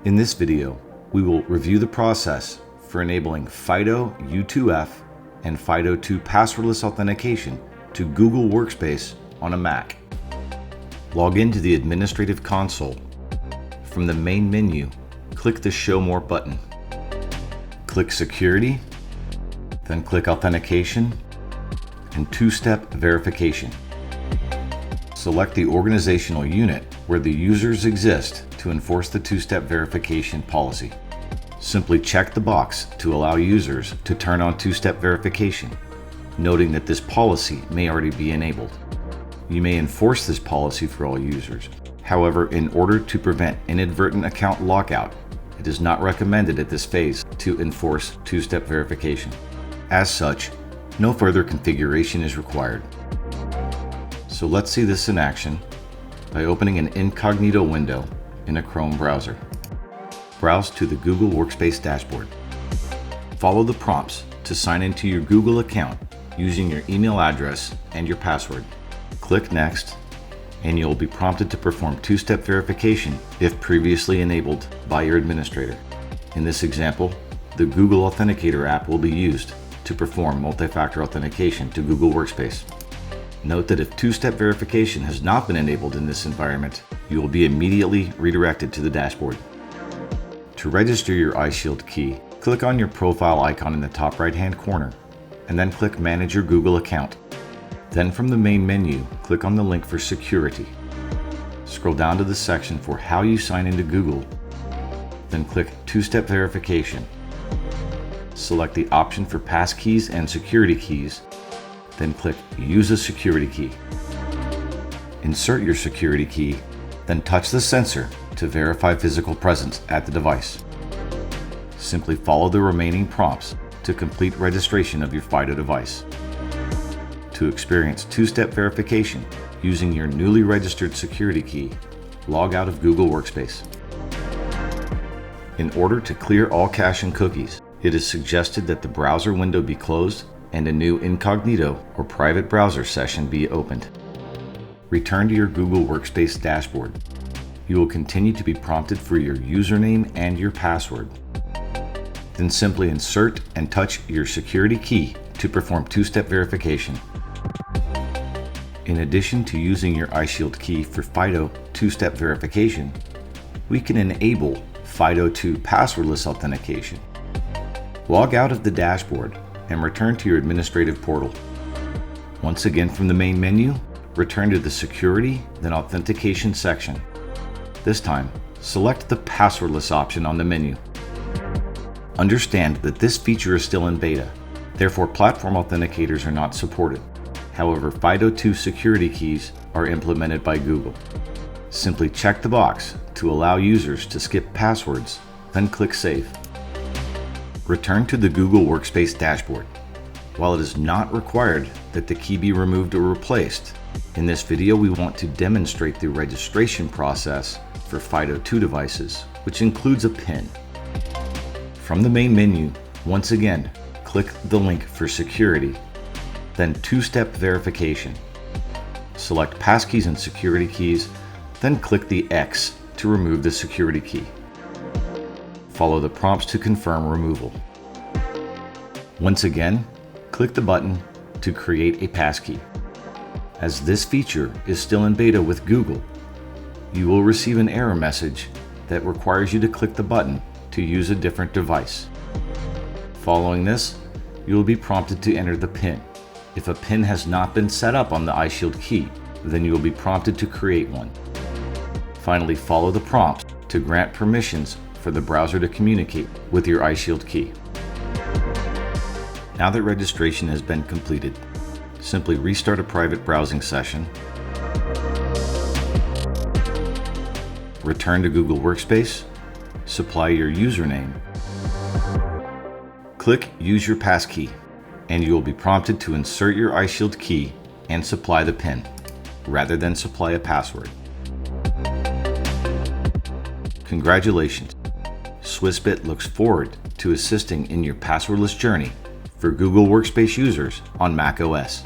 In this video, we will review the process for enabling FIDO U2F and FIDO2 passwordless authentication to Google Workspace on a Mac. Log into the administrative console. From the main menu, click the Show More button. Click Security, then click Authentication and Two-Step Verification. Select the organizational unit where the users exist to enforce the two-step verification policy. Simply check the box to allow users to turn on two-step verification, noting that this policy may already be enabled. You may enforce this policy for all users. However, in order to prevent inadvertent account lockout, it is not recommended at this phase to enforce two-step verification. As such, no further configuration is required. So let's see this in action by opening an incognito window in a Chrome browser. Browse to the Google Workspace dashboard. Follow the prompts to sign into your Google account using your email address and your password. Click Next, and you'll be prompted to perform two-step verification if previously enabled by your administrator. In this example, the Google Authenticator app will be used to perform multi-factor authentication to Google Workspace. Note that if two-step verification has not been enabled in this environment, you will be immediately redirected to the dashboard. To register your iShield key, click on your profile icon in the top right-hand corner, and then click Manage your Google account. Then from the main menu, click on the link for Security. Scroll down to the section for how you sign into Google, then click Two-Step Verification. Select the option for passkeys and security keys, then click Use a security key. Insert your security key, then touch the sensor to verify physical presence at the device. Simply follow the remaining prompts to complete registration of your FIDO device. To experience two-step verification using your newly registered security key, log out of Google Workspace. In order to clear all cache and cookies, it is suggested that the browser window be closed and a new incognito or private browser session be opened. Return to your Google Workspace dashboard. You will continue to be prompted for your username and your password. Then simply insert and touch your security key to perform two-step verification. In addition to using your iShield key for FIDO two-step verification, we can enable FIDO2 passwordless authentication. Log out of the dashboard and return to your administrative portal. Once again from the main menu, return to the Security, then Authentication section. This time, select the passwordless option on the menu. Understand that this feature is still in beta, therefore platform authenticators are not supported. However, FIDO2 security keys are implemented by Google. Simply check the box to allow users to skip passwords, then click Save. Return to the Google Workspace dashboard. While it is not required that the key be removed or replaced, in this video we want to demonstrate the registration process for FIDO2 devices, which includes a PIN. From the main menu, once again, click the link for Security, then Two-Step Verification. Select Passkeys and Security Keys, then click the X to remove the security key. Follow the prompts to confirm removal. Once again, click the button to create a passkey. As this feature is still in beta with Google, you will receive an error message that requires you to click the button to use a different device. Following this, you will be prompted to enter the PIN. If a PIN has not been set up on the iShield key, then you will be prompted to create one. Finally, follow the prompts to grant permissions for the browser to communicate with your iShield key. Now that registration has been completed, simply restart a private browsing session, return to Google Workspace, supply your username, click Use your passkey, and you will be prompted to insert your iShield key and supply the PIN, rather than supply a password. Congratulations! Swissbit looks forward to assisting in your passwordless journey for Google Workspace users on macOS.